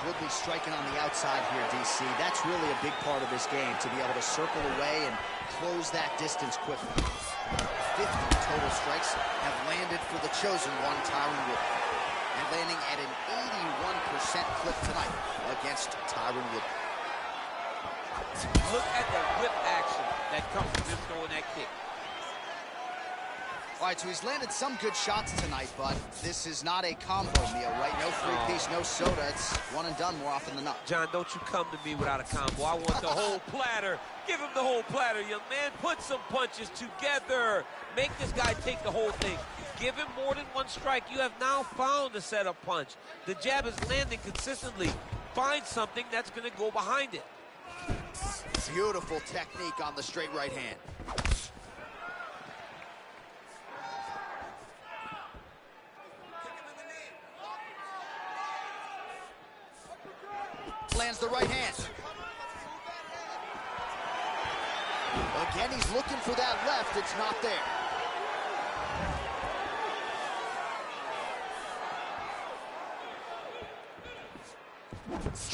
Woodley striking on the outside here, DC. That's really a big part of this game, to be able to circle away and close that distance quickly. 50 total strikes have landed for the chosen one, Tyron Woodley. And landing at an 81% clip tonight against Tyron Woodley. Look at the whip action that comes from him throwing that kick. All right, so he's landed some good shots tonight, but this is not a combo meal, right? No three-piece, no soda. It's one and done more often than not. John, don't you come to me without a combo. I want the whole platter Give him the whole platter, young man. Put some punches together. Make this guy take the whole thing. Give him more than one strike. You have now found a setup punch. The jab is landing consistently. Find something that's going to go behind it. Beautiful technique on the straight right hand. Lands the right hand. Again, he's looking for that left. It's not there.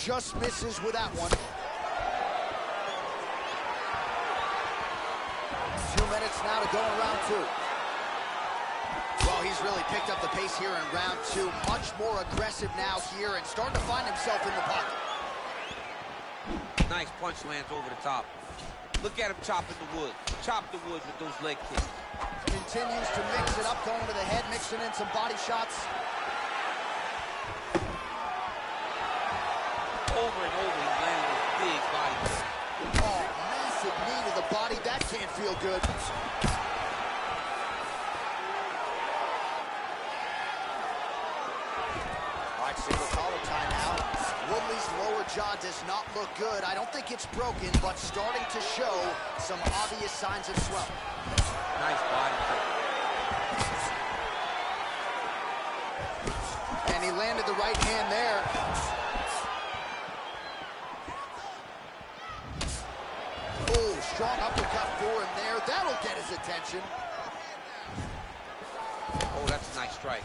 Just misses with that one. 2 minutes now to go in round two. Well, he's really picked up the pace here in round two. Much more aggressive now here and starting to find himself in the pocket. Nice punch lands over the top. Look at him chopping the wood. Chop the wood with those leg kicks. Continues to mix it up, going to the head, mixing in some body shots. Over and over, he's landing with big body kicks. Oh, massive knee to the body. That can't feel good. All right, single collar tie now. Woodley's lower jaw does not look good. I don't think it's broken, but starting to show some obvious signs of swelling. Nice body kick. And he landed the right hand there. Oh, strong uppercut for him there. That'll get his attention. Oh, that's a nice strike.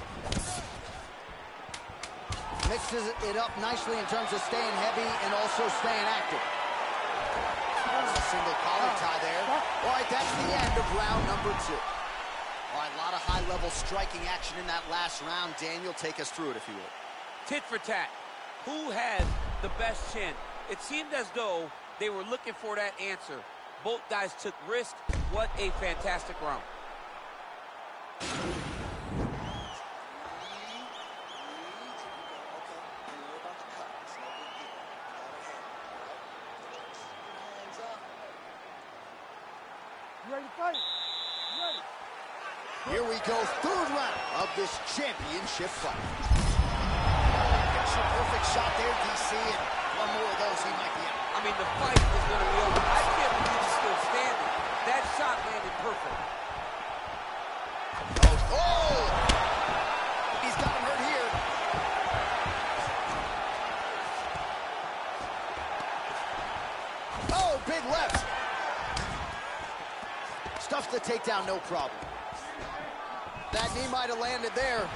Mixes it up nicely in terms of staying heavy and also staying active. A single collar tie there. All right, that's the end of round number two. All right, a lot of high-level striking action in that last round. Daniel, take us through it, if you would. Tit for tat. Who has the best chin? It seemed as though they were looking for that answer. Both guys took risks. What a fantastic round. You ready to fight? You ready? Here we go, third round of this championship fight. Picture perfect shot there, DC, and one more of those, he might be out. I mean, the fight is going to be over. I can't believe he's still standing. That shot landed perfect. Oh! He's got him hurt here. Oh, big left. Stuffs the takedown, no problem. That knee might have landed there.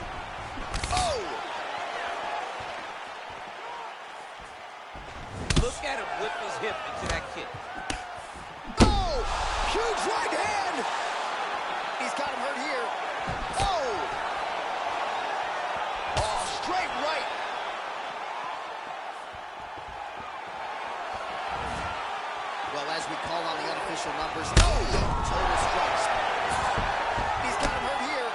Oh! Look at him whip his hip into that kick. Oh! Huge right hand! He's got him hurt here. Oh! Oh, straight right. Well, as we call on the unofficial numbers, no total strikes. He's got him hurt here.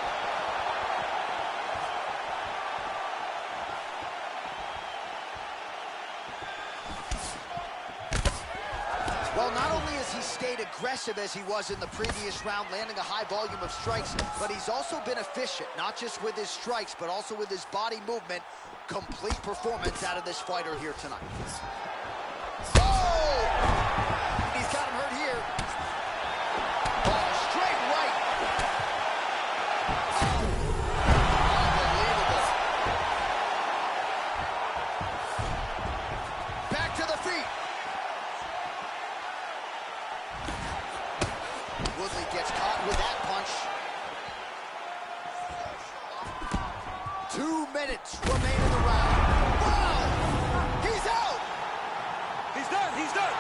Well, not only has he stayed aggressive as he was in the previous round, landing a high volume of strikes, but he's also been efficient, not just with his strikes, but also with his body movement. Complete performance out of this fighter here tonight. Oh! He's got him hurt here. Oh, straight right. Unbelievable. Back to the feet. Woodley gets caught with that punch. 2 minutes remain in the round. Wow! He's out! He's done. He's done.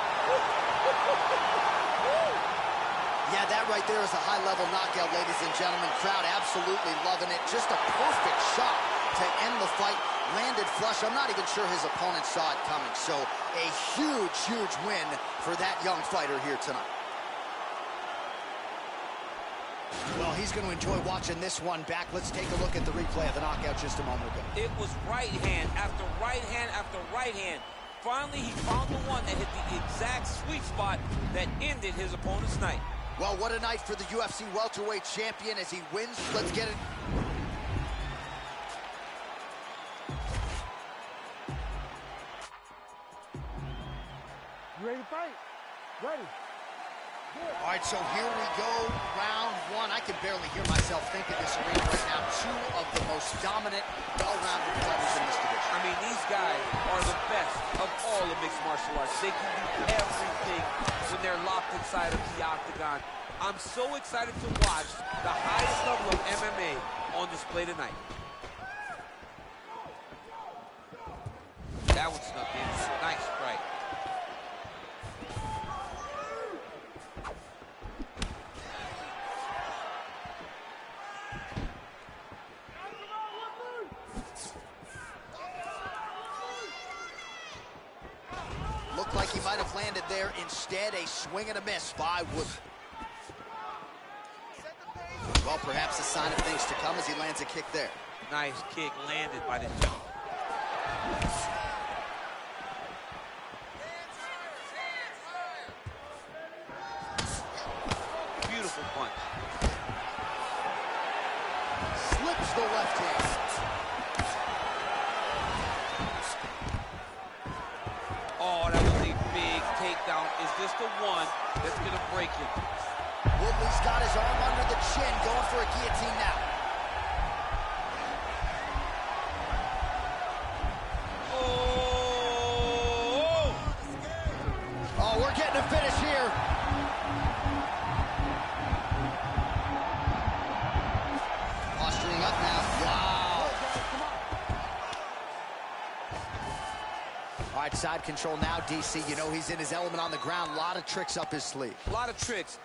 Yeah, that right there is a high-level knockout, ladies and gentlemen. Crowd absolutely loving it. Just a perfect shot to end the fight. Landed flush. I'm not even sure his opponent saw it coming. So a huge, huge win for that young fighter here tonight. Well, he's going to enjoy watching this one back. Let's take a look at the replay of the knockout just a moment ago. It was right hand after right hand after right hand. finally he found the one that hit the exact sweet spot that ended his opponent's night. Well, what a night for the UFC welterweight champion as he wins. Let's get it. You ready to fight? Ready. All right, so here we go, round one. I can barely hear myself think in this arena right now. Two of the most dominant, well-rounded fighters in this division. I mean, these guys are the best of all of mixed martial arts. They can do everything when they're locked inside of the octagon. I'm so excited to watch the highest level of MMA on display tonight. That one snuck in. Nice strike. Looked like he might have landed there. Instead, a swing and a miss by Wood. Well, perhaps a sign of things to come as he lands a kick there. Nice kick landed by the jump. Beautiful punch. Slips the left hand. Oh, that was a big takedown. Is this the one that's going to break him? Woodley's got his arm under the chin, going for a guillotine now. Oh, we're getting a finish here. Posturing up now. Wow. All right, side control now, DC. You know he's in his element on the ground. A lot of tricks up his sleeve. A lot of tricks.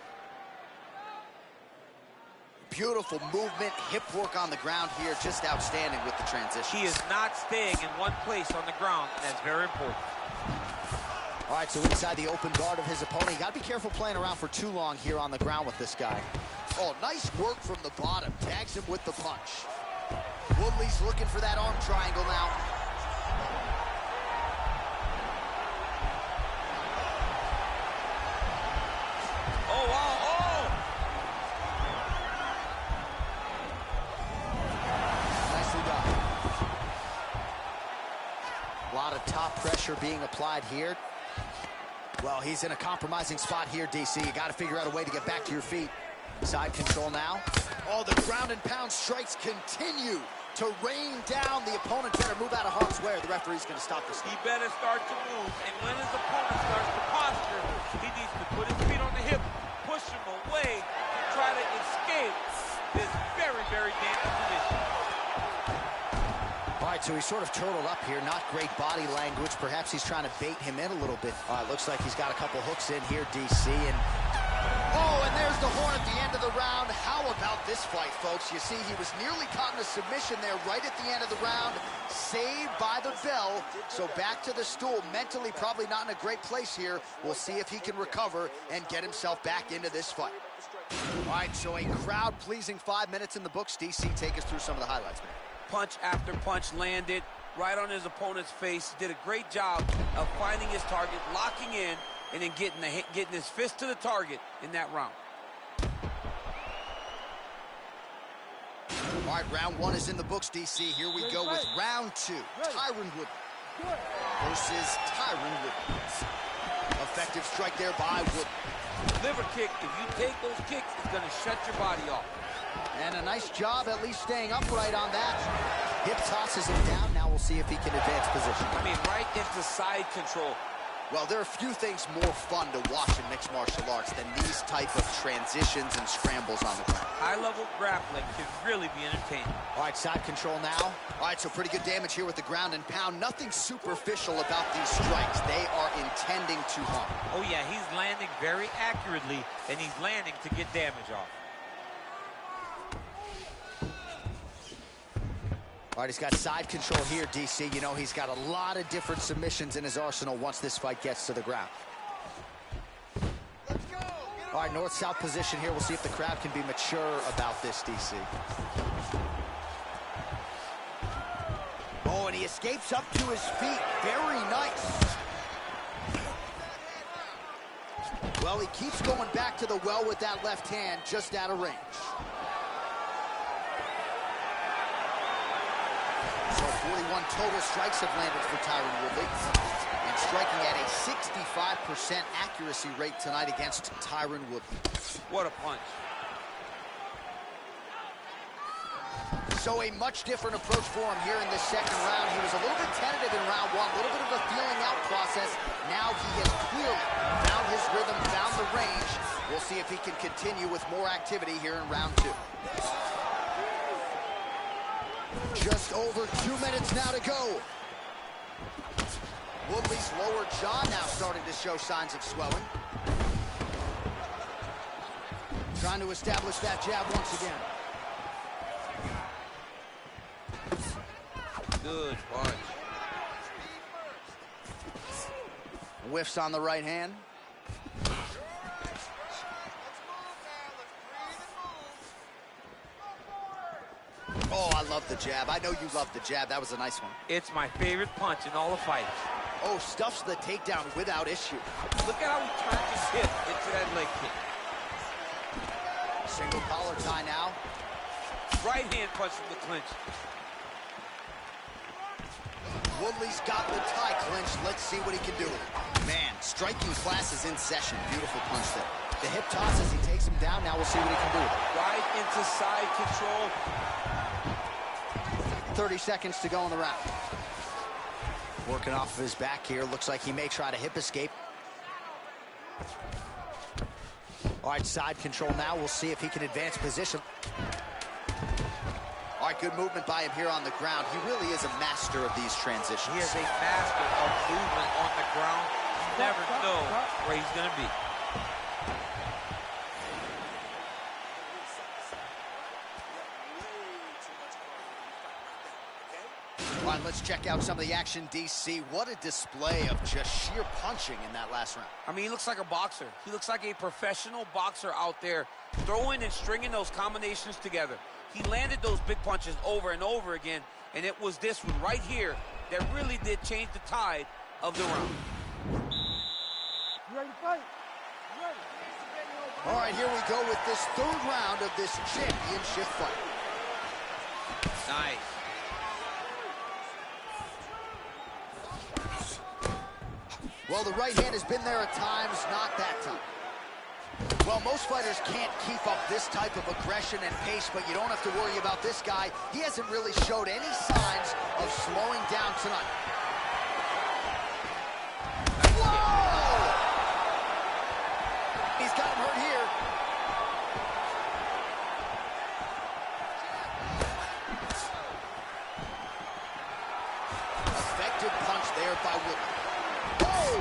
Beautiful movement, hip work on the ground here, just outstanding with the transition. He is not staying in one place on the ground, and that's very important. All right, so inside the open guard of his opponent. You got to be careful playing around for too long here on the ground with this guy. Oh, nice work from the bottom. Tags him with the punch. Woodley's looking for that arm triangle now. Oh, wow, oh! Nicely done. A lot of top pressure being applied here. Well, he's in a compromising spot here, DC. You got to figure out a way to get back to your feet. Side control now. Oh, the ground and pound strikes continue to rain down. The opponent better move out of harm's way, or the referee's going to stop this. He better start to move, and when his opponent starts to posture, he needs to put his feet on the hip, push him away, and try to escape this very, very dangerous position. All right, so he's sort of turtled up here. Not great body language. Perhaps he's trying to bait him in a little bit. All right, looks like he's got a couple hooks in here, DC. And oh, and there's the horn at the end of the round. How about this fight, folks? You see, he was nearly caught in a submission there right at the end of the round. Saved by the bell. So back to the stool. Mentally probably not in a great place here. We'll see if he can recover and get himself back into this fight. All right, so a crowd-pleasing 5 minutes in the books. DC, take us through some of the highlights, man. Punch after punch landed right on his opponent's face. Did a great job of finding his target, locking in, and then getting his fist to the target in that round. All right, round one is in the books, DC. Here we go with round two. Tyron Woodley versus Tyron Woodley. Effective strike there by Woodley. Liver kick, if you take those kicks, it's going to shut your body off. And a nice job at least staying upright on that. Hip tosses him down. Now we'll see if he can advance position. I mean, right into side control. Well, there are few things more fun to watch in mixed martial arts than these type of transitions and scrambles on the ground. High-level grappling can really be entertaining. All right, side control now. All right, so pretty good damage here with the ground and pound. Nothing superficial about these strikes. They are intending to harm. Oh, yeah, he's landing very accurately, and he's landing to get damage off. All right, he's got side control here, DC. You know, he's got a lot of different submissions in his arsenal once this fight gets to the ground. Let's go. All right, north-south position here. We'll see if the crowd can be mature about this, DC. Oh, and he escapes up to his feet. Very nice. Well, he keeps going back to the well with that left hand, just out of range. So 41 total strikes have landed for Tyron Woodley. And striking at a 65% accuracy rate tonight against Tyron Woodley. What a punch. So a much different approach for him here in this second round. He was a little bit tentative in round one, a little bit of a feeling out process. Now he has clearly found his rhythm, found the range. We'll see if he can continue with more activity here in round two. Just over 2 minutes now to go. Woodley's lower jaw now starting to show signs of swelling. Trying to establish that jab once again. Good punch. Whiffs on the right hand. Oh, I love the jab. I know you love the jab. That was a nice one. It's my favorite punch in all the fights. Oh, stuffs the takedown without issue. Look at how he turned his hip into that leg kick. Single collar tie now. Right hand punch from the clinch. Woodley's got the tie clinched. Let's see what he can do with it. Man, striking class is in session. Beautiful punch there. The hip toss as he takes him down. Now we'll see what he can do with it. Right into side control. 30 seconds to go in the round. Working off of his back here. Looks like he may try to hip escape. All right, side control now. We'll see if he can advance position. All right, good movement by him here on the ground. He really is a master of these transitions. He is a master of movement on the ground. You never know where he's going to be. All right, let's check out some of the action, DC. What a display of just sheer punching in that last round. I mean, he looks like a boxer. He looks like a professional boxer out there, throwing and stringing those combinations together. He landed those big punches over and over again, and it was this one right here that really did change the tide of the round. You ready to fight? You ready? All right, here we go with this third round of this championship fight. Nice. Well, the right hand has been there at times, not that time. Well, most fighters can't keep up this type of aggression and pace, but you don't have to worry about this guy. He hasn't really showed any signs of slowing down tonight. Whoa! He's got him hurt here. Effective punch there by Woodley. Whoa!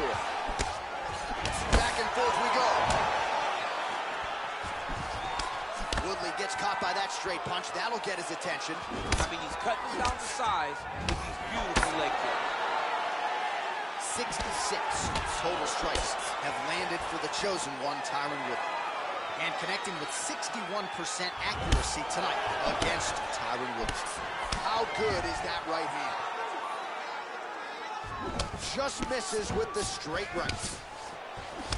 Back and forth we go. Woodley gets caught by that straight punch. That'll get his attention. I mean, he's cutting down the size with these beautiful leg kicks. 66 total strikes have landed for the chosen one, Tyron Woodley. And connecting with 61% accuracy tonight against Tyron Woodley. How good is that right hand? Just misses with the straight right.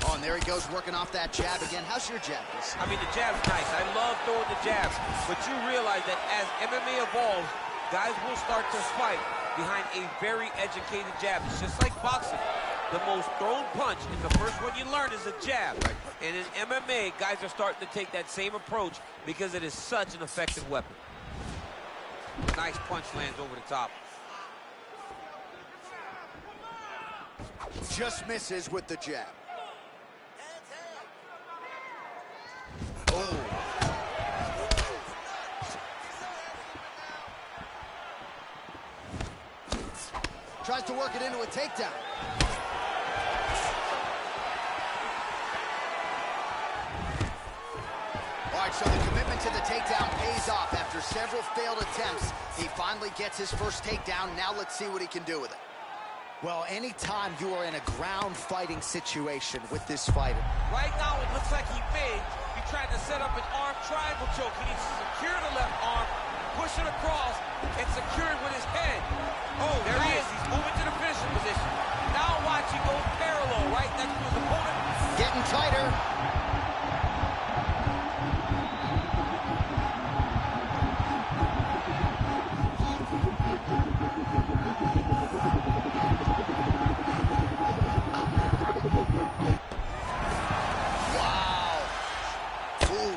Oh, and there he goes working off that jab again. How's your jab? I mean, the jab's nice. I love throwing the jabs. But you realize that as MMA evolves, guys will start to fight behind a very educated jab. It's just like boxing. The most thrown punch and the first one you learn is a jab. Right. And in MMA, guys are starting to take that same approach because it is such an effective weapon. Nice punch lands over the top. Just misses with the jab. Oh. Tries to work it into a takedown. All right, so the commitment to the takedown pays off. After several failed attempts, he finally gets his first takedown. Now let's see what he can do with it. Well, anytime you are in a ground fighting situation with this fighter. Right now, it looks like he tried to set up an arm triangle choke. He needs to secure the left arm, push it across, and secure it with his head. Oh, there he is. He's moving to the finishing position. Now watch, he goes parallel, right next to his opponent. Getting getting tighter.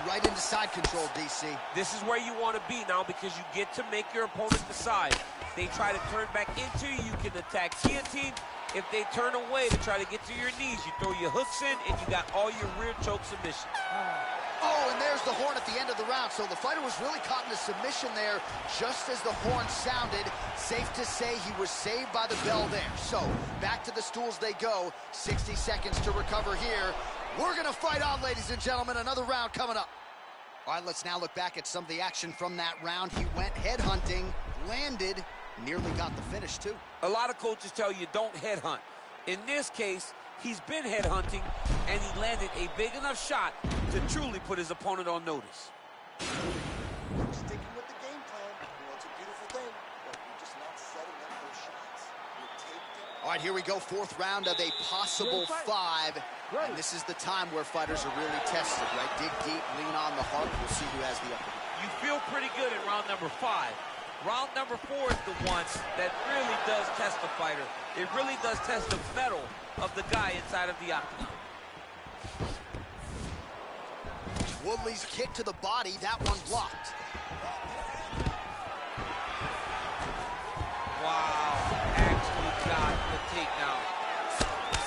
Right into side control, DC. This is where you want to be now because you get to make your opponent decide. They try to turn back into you, you can attack guillotine. If they turn away to try to get to your knees, you throw your hooks in and you got all your rear choke submissions. Oh, and there's the horn at the end of the round. So the fighter was really caught in a submission there just as the horn sounded. Safe to say he was saved by the bell there. So back to the stools they go. 60 seconds to recover here. We're going to fight on, ladies and gentlemen. Another round coming up. All right, let's now look back at some of the action from that round. He went headhunting, landed, nearly got the finish, too. A lot of coaches tell you don't headhunt. In this case, he's been headhunting, and he landed a big enough shot to truly put his opponent on notice. Sticking with the game plan. You know, it's a beautiful thing, but you're just not setting up those shots. You take them. All right, here we go. Fourth round of a possible 5. And this is the time where fighters are really tested, right? Dig deep, lean on the heart. We'll see who has the upper hand. You feel pretty good in round number 5. Round number 4 is the one that really does test the fighter. It really does test the mettle of the guy inside of the octagon. Woodley's kick to the body, that one blocked. Wow, actually got the takedown.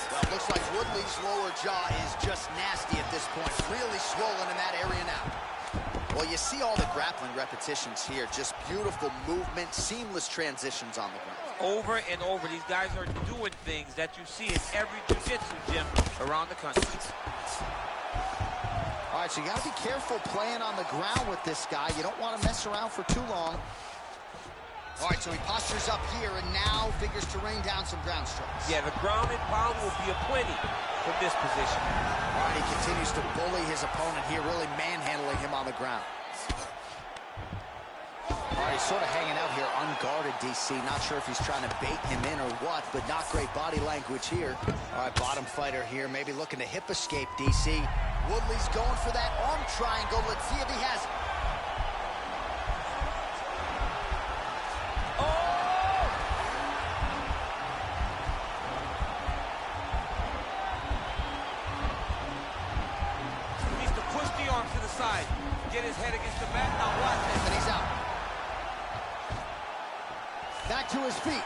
Well, looks like Woodley's lower jaw is just nasty at this point. Really swollen in that area now. Well, you see all the grappling repetitions here. Just beautiful movement, seamless transitions on the ground. Over and over, these guys are doing things that you see in every jiu-jitsu gym around the country. All right, so you got to be careful playing on the ground with this guy. You don't want to mess around for too long. All right, so he postures up here and now figures to rain down some ground strikes. Yeah, the ground and pound will be aplenty from this position. All right, he continues to bully his opponent here, really manhandling him on the ground. All right, he's sort of hanging out here unguarded, DC. Not sure if he's trying to bait him in or what, but not great body language here. All right, bottom fighter here, maybe looking to hip escape, DC. Woodley's going for that arm triangle. Let's see if he has it. Get his head against the mat. Now watch this. And he's out. Back to his feet.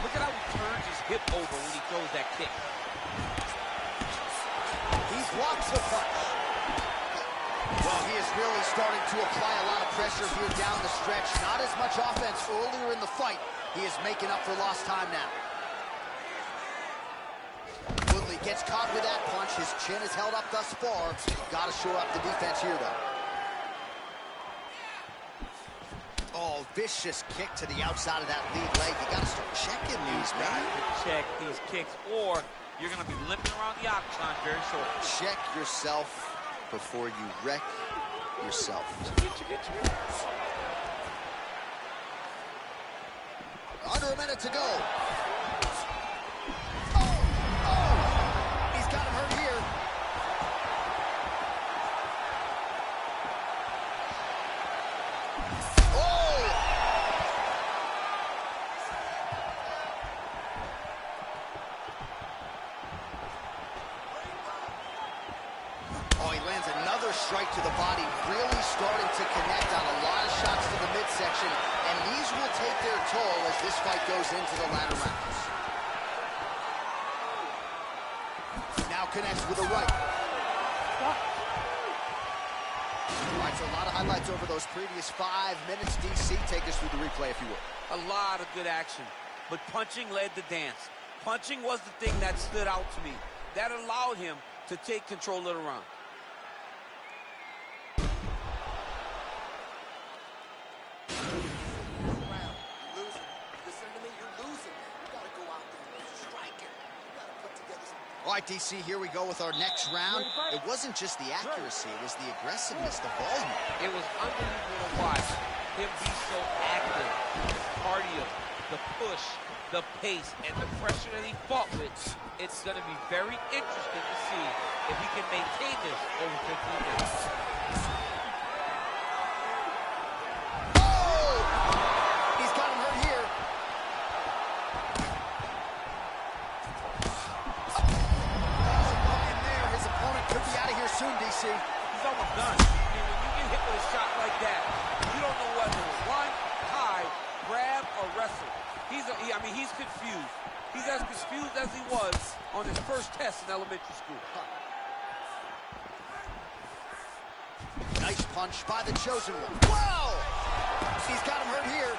Look at how he turns his hip over when he throws that kick. He blocks the punch. Well, he is really starting to apply a lot of pressure here down the stretch. Not as much offense earlier in the fight. He is making up for lost time now. Woodley gets caught with that punch. His chin is held up thus far. Got to shore up the defense here, though. Oh, vicious kick to the outside of that lead leg. You got to start checking these, man. Check these kicks, or you're going to be limping around the octagon very short. Check yourself before you wreck yourself. Under a minute to go. He's got him hurt here. Strike to the body, really starting to connect on a lot of shots to the midsection, and these will take their toll as this fight goes into the latter rounds. Now connects with a right. All right, so a lot of highlights over those previous 5 minutes. DC, take us through the replay if you would. A lot of good action, but punching led the dance. Punching was the thing that stood out to me. That allowed him to take control of the round. All right, DC, here we go with our next round. It wasn't just the accuracy, it was the aggressiveness, the volume. It was unbelievable to watch him be so active, cardio, the push, the pace, and the pressure that he fought with, it's going to be very interesting to see if he can maintain this over 15 minutes. Oh! He's got him hurt here. And there, his opponent could be out of here soon, DC. He's almost done. I mean, when you get hit with a shot like that, you don't know whether to run, hide, grab, or wrestle. He's confused. He's as confused as he was on his first test in elementary school. Nice punch by the chosen one. Whoa! He's got him hurt here.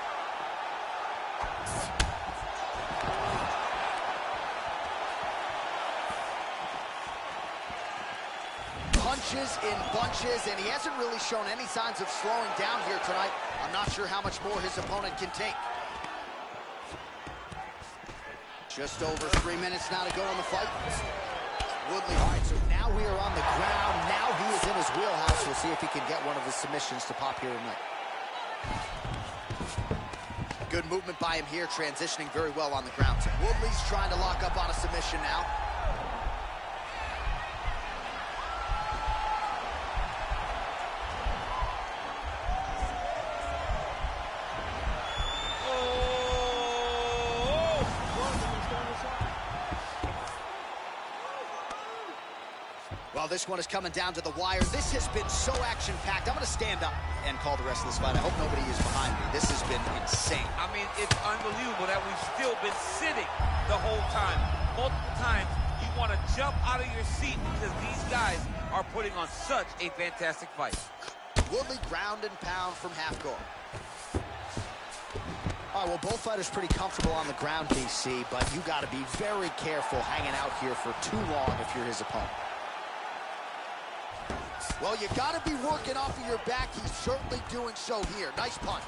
Punches in bunches, and he hasn't really shown any signs of slowing down here tonight. I'm not sure how much more his opponent can take. Just over 3 minutes now to go in the fight. Woodley, all right, so now we are on the ground. Now he is in his wheelhouse. We'll see if he can get one of his submissions to pop here tonight. Good movement by him here, transitioning very well on the ground. So Woodley's trying to lock up on a submission now. Well, this one is coming down to the wire. This has been so action-packed. I'm going to stand up and call the rest of this fight. I hope nobody is behind me. This has been insane. I mean, it's unbelievable that we've still been sitting the whole time. Multiple times, you want to jump out of your seat because these guys are putting on such a fantastic fight. Woodley ground and pound from half guard. All right, well, both fighters pretty comfortable on the ground, DC, but you got to be very careful hanging out here for too long if you're his opponent. Well, you got to be working off of your back. He's certainly doing so here. Nice punch.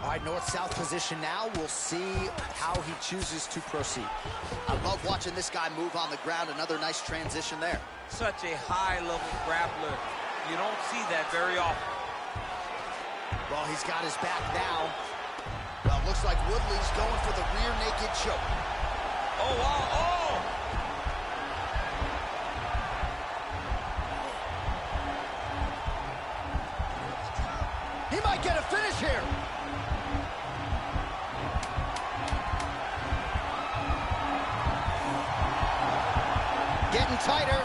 All right, north-south position now. We'll see how he chooses to proceed. I love watching this guy move on the ground. Another nice transition there. Such a high-level grappler. You don't see that very often. Well, he's got his back now. Well, looks like Woodley's going for the rear naked choke. Oh, wow. Oh! He might get a finish here. Getting tighter.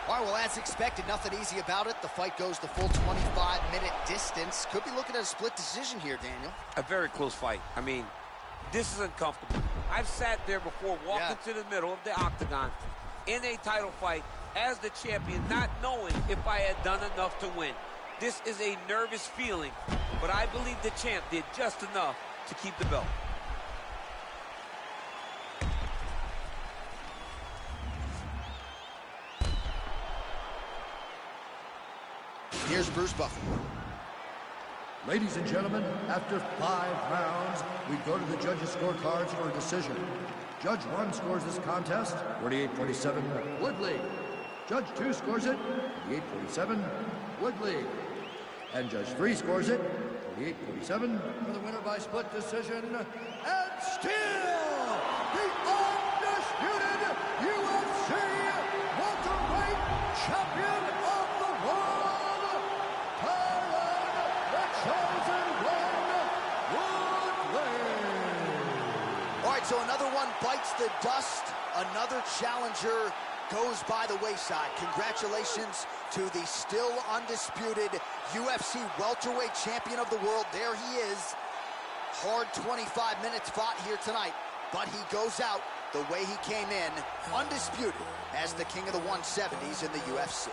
All right, well, as expected, nothing easy about it. The fight goes the full 25-minute distance. Could be looking at a split decision here, Daniel. A very close fight. I mean, this is uncomfortable. I've sat there before, walking to the middle of the octagon in a title fight as the champion, not knowing if I had done enough to win. This is a nervous feeling, but I believe the champ did just enough to keep the belt. Here's Bruce Buffer. Ladies and gentlemen, after 5 rounds, we go to the judges' scorecards for a decision. Judge 1 scores this contest, 48-47, Woodley. Judge 2 scores it, 48-47, Woodley. And Judge 3 scores it, 48-47, for the winner by split decision, and still the undisputed UFC welterweight champion of the world, the chosen one, Woodley. All right, so another one bites the dust. Another challenger goes by the wayside. Congratulations to the still undisputed UFC welterweight champion of the world. There he is. Hard 25 minutes fought here tonight, but he goes out the way he came in, undisputed as the king of the 170s in the UFC.